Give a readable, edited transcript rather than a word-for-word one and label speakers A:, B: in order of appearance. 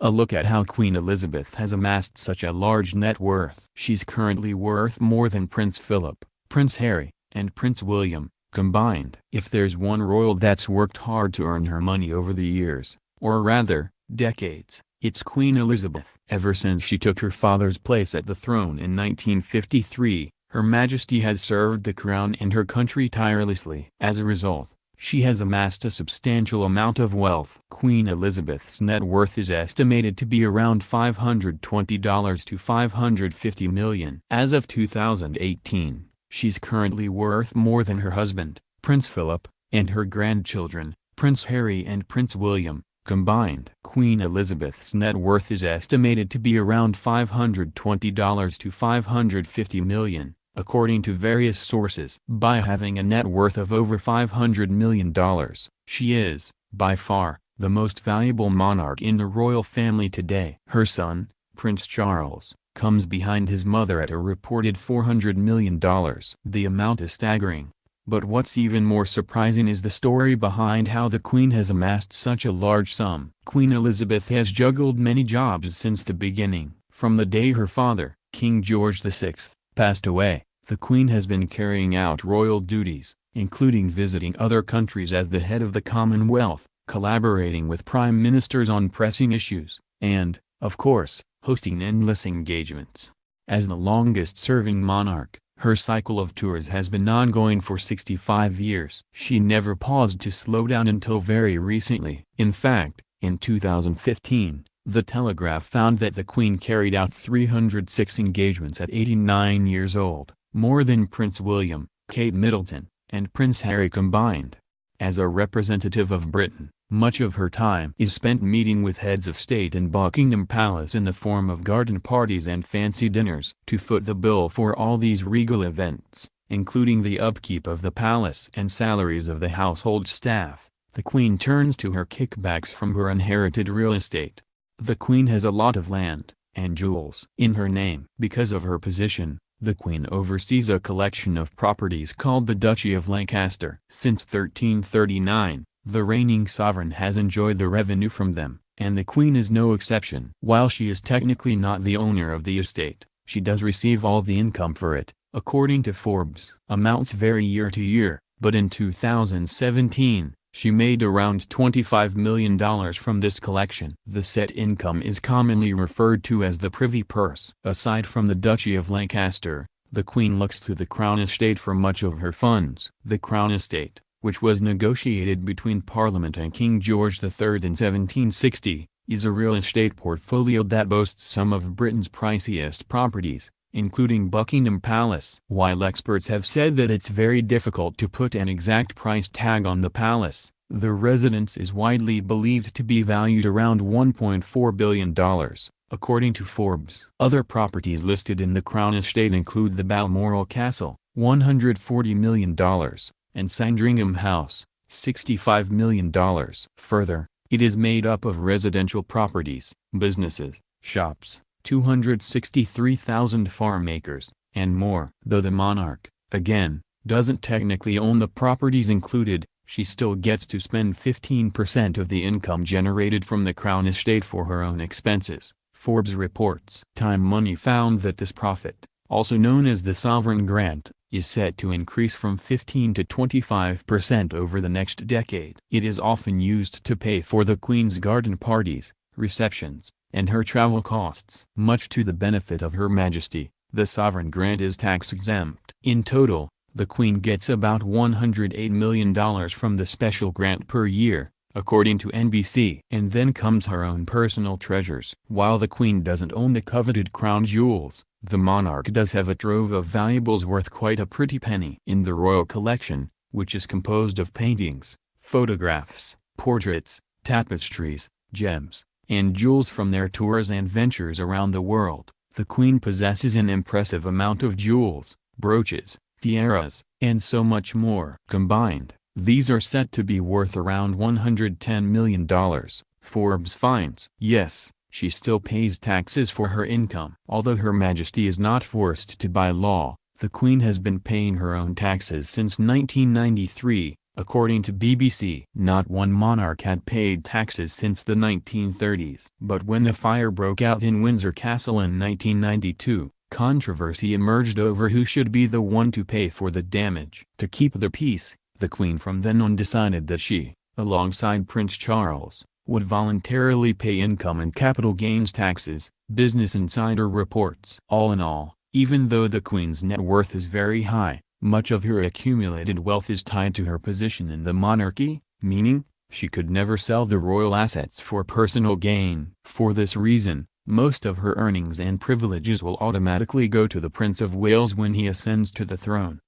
A: A look at how Queen Elizabeth has amassed such a large net worth. She's currently worth more than Prince Philip, Prince Harry, and Prince William, combined. If there's one royal that's worked hard to earn her money over the years, or rather, decades, it's Queen Elizabeth. Ever since she took her father's place at the throne in 1953, Her Majesty has served the crown and her country tirelessly. As a result, she has amassed a substantial amount of wealth. Queen Elizabeth's net worth is estimated to be around $520 to $550 million. As of 2018, she's currently worth more than her husband, Prince Philip, and her grandchildren, Prince Harry and Prince William, combined. Queen Elizabeth's net worth is estimated to be around $520 to $550 million. According to various sources. By having a net worth of over $500 million, she is, by far, the most valuable monarch in the royal family today. Her son, Prince Charles, comes behind his mother at a reported $400 million. The amount is staggering. But what's even more surprising is the story behind how the Queen has amassed such a large sum. Queen Elizabeth has juggled many jobs since the beginning. From the day her father, King George VI, passed away, the Queen has been carrying out royal duties, including visiting other countries as the head of the Commonwealth, collaborating with prime ministers on pressing issues, and, of course, hosting endless engagements. As the longest-serving monarch, her cycle of tours has been ongoing for 65 years. She never paused to slow down until very recently. In fact, in 2015, The Telegraph found that the Queen carried out 306 engagements at 89 years old, more than Prince William, Kate Middleton, and Prince Harry combined. As a representative of Britain, much of her time is spent meeting with heads of state in Buckingham Palace in the form of garden parties and fancy dinners. To foot the bill for all these regal events, including the upkeep of the palace and salaries of the household staff, the Queen turns to her kickbacks from her inherited real estate. The Queen has a lot of land and jewels in her name. Because of her position, the Queen oversees a collection of properties called the Duchy of Lancaster. Since 1339, the reigning sovereign has enjoyed the revenue from them, and the Queen is no exception. While she is technically not the owner of the estate, she does receive all the income for it, according to Forbes. Amounts vary year to year, but in 2017, she made around $25 million from this collection. The said income is commonly referred to as the Privy Purse. Aside from the Duchy of Lancaster, the Queen looks to the Crown Estate for much of her funds. The Crown Estate, which was negotiated between Parliament and King George III in 1760, is a real estate portfolio that boasts some of Britain's priciest properties, including Buckingham Palace. While experts have said that it's very difficult to put an exact price tag on the palace, the residence is widely believed to be valued around $1.4 billion, according to Forbes. Other properties listed in the Crown Estate include the Balmoral Castle, $140 million, and Sandringham House, $65 million. Further, it is made up of residential properties, businesses, shops, 263,000 farm acres, and more. Though the monarch, again, doesn't technically own the properties included, she still gets to spend 15% of the income generated from the Crown Estate for her own expenses, Forbes reports. Time Money found that this profit, also known as the sovereign grant, is set to increase from 15 to 25% over the next decade. It is often used to pay for the Queen's garden parties, receptions, and her travel costs. Much to the benefit of Her Majesty, the sovereign grant is tax-exempt. In total, the Queen gets about $108 million from the special grant per year, according to NBC. And then comes her own personal treasures. While the Queen doesn't own the coveted crown jewels, the monarch does have a trove of valuables worth quite a pretty penny. In the royal collection, which is composed of paintings, photographs, portraits, tapestries, gems, and jewels from their tours and ventures around the world, the Queen possesses an impressive amount of jewels, brooches, tiaras, and so much more. Combined, these are set to be worth around $110 million, Forbes finds. Yes, she still pays taxes for her income. Although Her Majesty is not forced to by law, the Queen has been paying her own taxes since 1993, according to BBC. Not one monarch had paid taxes since the 1930s. But when the fire broke out in Windsor Castle in 1992, controversy emerged over who should be the one to pay for the damage. To keep the peace, the Queen from then on decided that she, alongside Prince Charles, would voluntarily pay income and capital gains taxes, Business Insider reports. All in all, even though the Queen's net worth is very high, much of her accumulated wealth is tied to her position in the monarchy, meaning, she could never sell the royal assets for personal gain. For this reason, most of her earnings and privileges will automatically go to the Prince of Wales when he ascends to the throne.